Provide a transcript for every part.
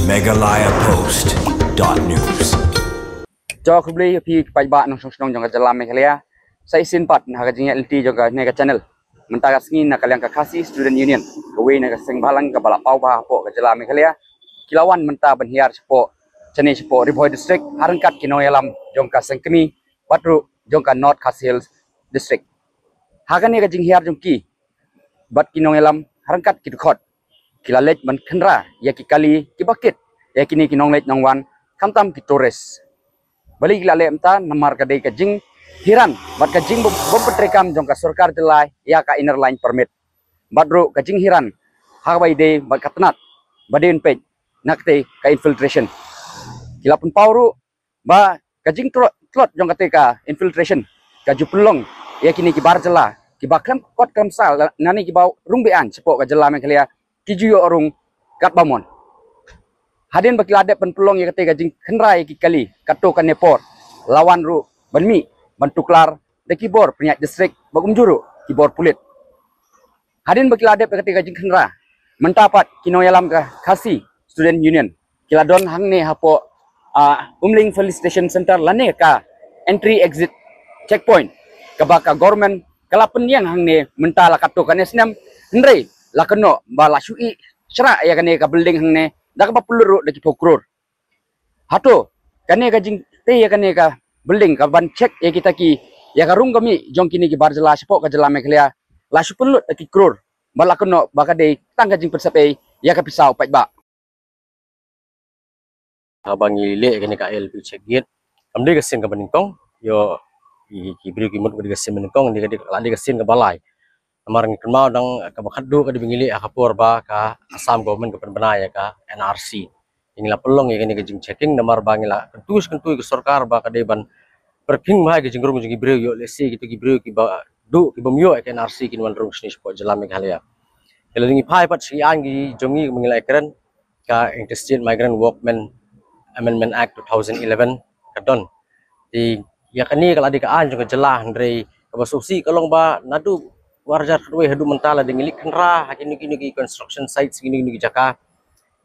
megalayapost.news จอคุบลีพี่ไปบ้านน้องสงจงกับจลามเมฆเลียใส่สินปัดนะกับจิงเอลทีจงกับเนกับ channel มันตากับสกินนะกับเลี้ยงกับคาซี student union กับเวนะกับเซงบาลังกับbalap pau bah poกับจลามเมฆเลียkilawan mentah benhiar sepo jenis sepo Riboy district harangkat kinoyalam jong ka sengkemi batru jong ka north Khasi district hagani ka jinghiar jong ki bat kinoyalam harangkat kidkhot kilalet man khandra ya ki kali ki bakit ya kini kinonglet nongwan kamtam ki torres balik lale emta namar ka dei ka jing hiran bat ka jing bompetrekam jong ka sarkar jelai ya ka inner line permit batru ka jing hiran habai dei bat katnat badin pej nakte ka infiltration kilapun pauru ba kajing tlot jong kate ka infiltration ka jupulong ya kini ki barjela ki bakram kot kamsal nani ki bau rungbean sepo ka jela meklia ki juyo orung kat bamon hadin bakilade penpulong ya kate kajing khenrai ki kali kato ka nepor lawan ru banmi bantuklar de ki bor penyak distrik bagum juru ki bor pulit hadin bakilade kate kajing khenra mentapat kinoyalam ka Khasi student union kiladon hangne hapo umling police station center lane ka entry exit checkpoint kabaka government kalapen yang hangne mentala kato kane snam ndre lakeno bala shui sra ya kane ka building hangne dak ba puluru daki pokror hato kane ka jing te ya kane ka building ka ban check ya kita ki ya ka rung kami jong kini ki barjala sepo ka jela meklia la supunlut daki kror bala keno baka de tangga jing persape ya ka pisau pajba abang ile kini ka LP cegit amde gasin ka beningkong yo ki bri ki mut ka gasin beningkong di ka ladi gasin ka balai amar ngi kenal dang ka bakhadu ka dibingili akapur ba ka asam government ka penbenaya ka NRC ingla pelong ya kini ka jing checking namar bangila kentus kentui ka sarkar ba ka deban perking ma ka jingrung jing bri yo lesi gitu ki bri ki ba du ki bamyo ka NRC kin wan rung sni sport jelam meghalaya kelingi phai pat si an gi jongi mengilai keren ka Interstate Migrant Workmen Amendment Act 2011 kadon di ya kani kalau di kaan juga jelah ndrei kabasusi kalong ba nadu warjar kedue hadu mentala dengilik kenra kini ki construction sites kini jaka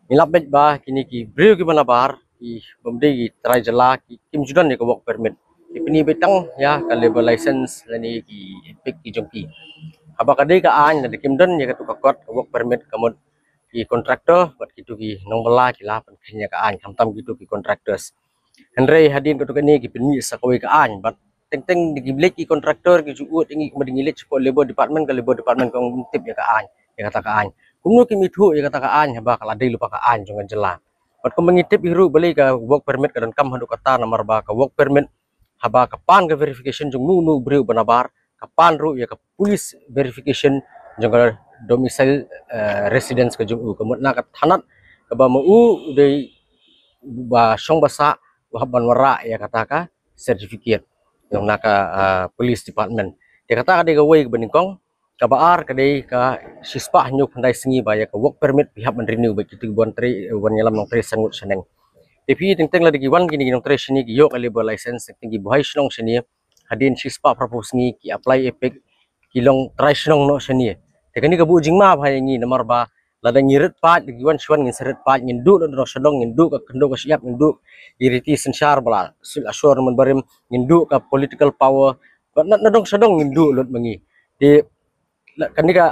nilapet ba kini ki brio ki manabar ki bomde ki try jelah ki kim judan ni ka work permit ipini betang ya ka labor license lani ki pick ki jongki aba kadai ka an na kimdan ya ka tukakot work permit kamot ki kontraktor buat gitu ki nong bela ki lapan kenya ka an kamtam gitu ki contractors Henry hadin ko kani ki pinmi sa kawi ka an but teng di giblek ki kontraktor ki juut ingi madingilit sa labor department kong tip ya ka an ya kata ka an kumno ki mithu ya kata ka an haba kala dai lupa ka an jongan jela but kung mangitip iru bali ka work permit kadon kam hadu kata namar ba ka work permit haba ka pan ka verification jong nu breu banabar ka pan ru ya ka police verification jong domicile residence ka jung kamut na ka thanat ka ba mu dei ba song basa wahaban wara ya kata ka certificate yang naka police department dia kata ka de way beningkong ka baar ka de ka sispa nyu pandai singi ba ya ka work permit pihak men renew ba kitu bon tri wan yalam nong tri sangut seneng tapi teng lagi wan gini nong tri sini ki yo ka labor license tinggi buhai snong sini hadin sispa propose ngi ki apply epic kilong try snong no sini tekani ka bu jingma bhai ngi namar ba lada ngirit pat giwan shwan ngin seret pat ngin du do sodong ngin du ka kendo ka siap ngin du iriti sensyar bala sul asur men barim ngin du ka political power nadong sodong ngin du lot mengi di kanika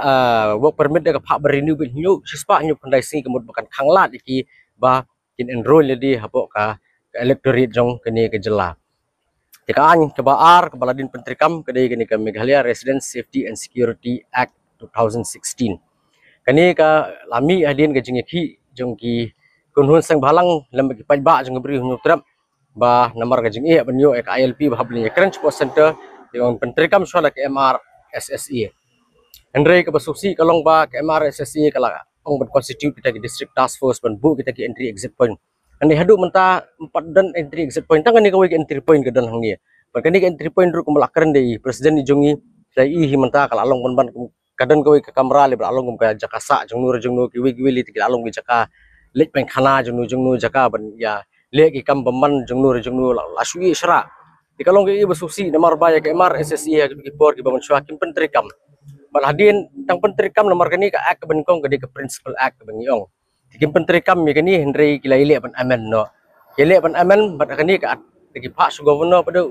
work permit ka pha renew bit nyu sispa nyu pandai sing kemud bakan khanglat iki ba kin enroll di hapo ka electorate jong kini ke jela tekaan ke baar ke baladin pentrikam kedai kini ke Meghalaya Resident Safety and Security Act 2016 kani ka lami hadin ka jingki jongki kunhun sang balang lam ki pajba jong bri hunutrap ba namar ka jingi banyo ek ILP ba habli crunch post center yung pentrikam sola ke MR SSE Andre ka basusi kalong ba ke MR SSE kala ong ban constitute kita ki district task force ban bu kita ki entry exit point ani hadu menta empat dan entry exit point tang ni ka wi entry point ka dan hangi ban kani ka entry point ru kumlakren dei presiden ni jongi sai hi menta kala long ban kadang kau ke kamera le along ke jakasa jong nur kiwi li tik along ke jaka lek pen khana jong nu jaka ban ya le ki kam baman jong nur la sui sra di kalong ke basusi namar ba ya ke MR SSE ya ki por ki baman swa kim pentrikam ban hadin tang pentrikam namar kani ka ak ban kong ke principal act ban yong Tikim Menteri kami kan ni Henry kila ile pan amen no. Ile pan amen bat kan ni ka tiki pak su governor pada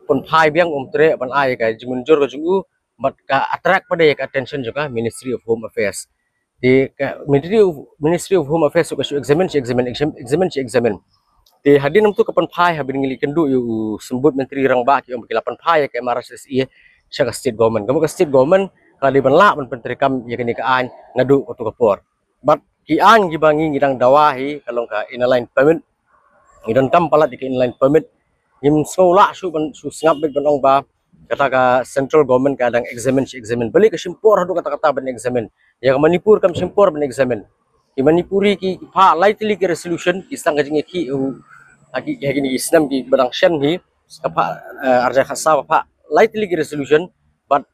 pun pai biang tre pan ai ka junjur ka jungu bat ka attract pada ka attention juga Ministry of Home Affairs. Di Ministry of Home Affairs suka examine. Di hadir nam tu kapan pai habis ngili kendu yu sembut menteri rang ba ki om kilapan pai ka MRSSI sya state government. Kamu ka state government kali banla man menteri kam ya kini ka an ngadu otu kapor. But ki an gi bangi ngidang dawahi kalau ka inline permit ngidang kam palat di inline permit yim sekolah su sengap bek banong ba kata ka central government kadang examine balik ke simpor hadu kata-kata ban examine ya Manipur kam simpor ban examine ki Manipuri ki pa lightly ki resolution ki sang jing ki aki gini Islam ki badang shen hi apa arja khasa pa lightly ki resolution but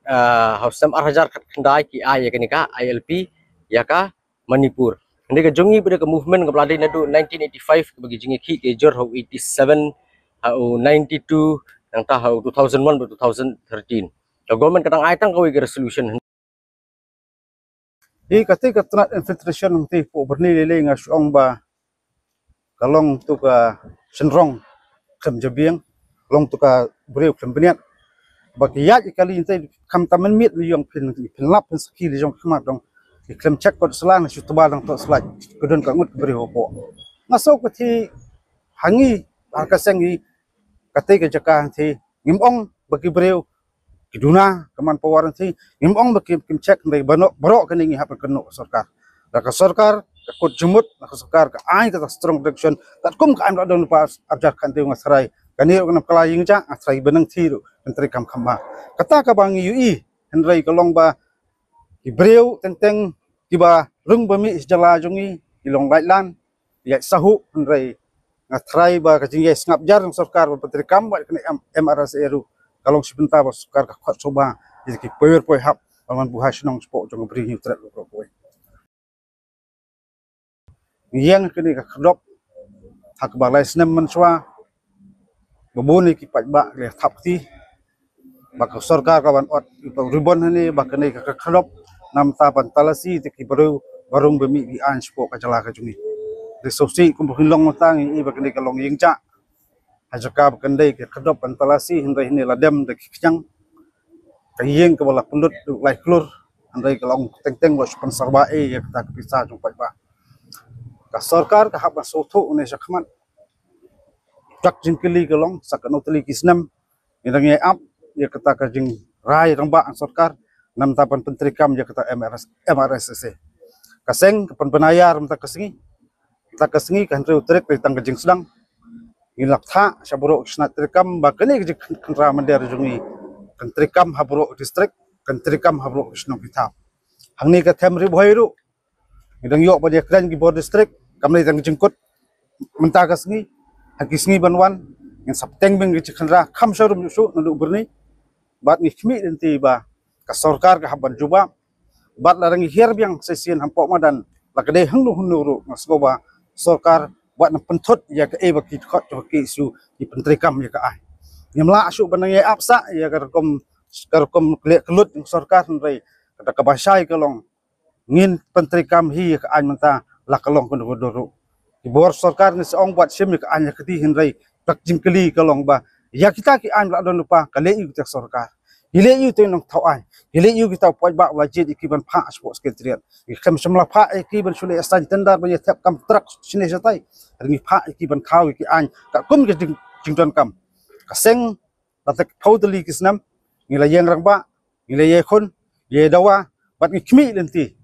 hausam arhajar khandai ki ay kini ka ILP ya ka Manipur. Hindi ka jongi pada ke movement ke peladi nadu 1985 ke bagi jingi ki ke jor 87 92 yang tahu 2001 to 2013. So government kadang aitang kawi ke resolution. Di ketika tunat infiltration nanti po bernilai ngasong ba kalong tu ka senrong kem jabiang long tu ka breu kem beniat bakiyat kali nanti kam taman mit yang pin lap pin skill jong kemat dong iklem cek kot selang su tebal dong to slide kedon ka ngut breu po masuk ke hangi akasengi ketika jaka nanti ngimong bagi breu kiduna kaman pawaran si ngimong bagi kim cek ndai banok borok keningi hap kenok sarkar ka sarkar kut jumut ka sarkar ka ai ka strong direction tat kum ka am don pas abjak kan tu ngasrai kanir kana kalaying cha asrai benang thiru menteri kam khama kata ka bangi ui henrai kalong ba ibreu tenteng tiba rung bami jala jungi ilong laitlan ya sahu henrai ngasrai ba ka jingi ngap jar sarkar menteri kam ba kena MRS eru kalong sebentar ba sarkar ka khat soba jadi ki power poi hap paman buhas nong spok jong beri nyutret pro poi yang kini ka khdop hak balai senem menswa babuni ki pajba le thapti bak sarkar kawan ot ribon hani bak ni ka khdop nam ta pan talasi ti ki barung bemi di an spok ka jala ka jungi de sosi kum hilong matang i bak ni ka long yingcha hajaka bak ndai ki khdop pan talasi hindai ni ladem de kyang kayeng ka bala pundut lai klur andai ka long teng lo pan sarba e ya ta pisa jong pajba ka sarkar ka hab sotho ne sakman jak jingkeli kalong sakanoteli kisnam indang ye ap ye kata ka jing rai ramba ang sarkar nam tapan menteri kam ye kata MRSSC kaseng kapan penayar mta kasengi kan re utrek tang jing sedang ilak tha saburo isna trikam bakani jing kanra mandar jungi menteri kam haburo distrik menteri kam haburo isno kita hangni ka them ri boiru indang yok ba ye kran ki bor distrik kamne tang jingkut menta kasengi hakisngi banwan yang sabteng beng khandra kham sharum su nandu berni bat ni khmi denti ba ka sarkar ka haban juba bat larang hier biang sesien hampok madan lakade hangnu hunuru ngasgoba sarkar bat na penthot ya ka e baki khot baki su di menteri kam ya ka ai nyamla asu banang ya apsa ya karkom kelut sarkar nrai kata ka basai kalong ngin menteri kam hi ka ai menta lakalong kundu di bawah sarkar ni seong buat sim ke anya keti hindai tak jingkeli kalong ba ya kita ki an ladon lupa kale yu tak sarkar ile yu tu nong thau ai ile yu kita poi ba wajib ikiban pha sports sekretariat ikham semla pha ikiban sule astan tendar ba yatap kam trak sini satai ringi pha ikiban khau ki an ka kum ke jington kam kaseng latak paudeli kisnam ngila yang rangba ngila ye khon ye dawa bat ngikmi lenti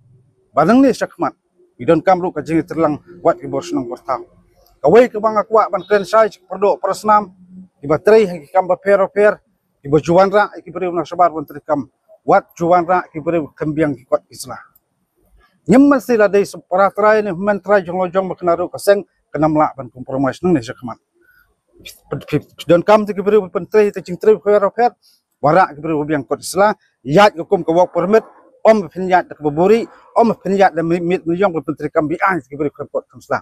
banang ni sakmat idon kamru ka jing terlang wat ki bors nong portang kawai ke bang akwa ban kren sai perdo persnam di baterai ki kam ba per di bajuan ra ki beri na sabar ban terkam wat juan ra ki beri kambiang ki kwat isla nyemman sila dei para trai ni men trai jong lojong baknaru kaseng kenamla ban kompromis nang ne sakman don kam ki beri pentrai te jing trai per wara ki beri biang kwat isla yat ko kum ka wak permit om penyat ke buburi om penyat dan mit yang menteri kambian diberi kepot kamsla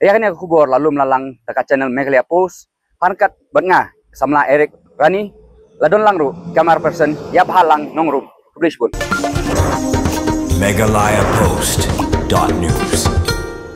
ya kan aku kubur lalu melalang dekat channel Meghalaya Post pankat benga samla Eric Rani ladon langru kamar person ya halang nongrum publish pun Meghalaya Post.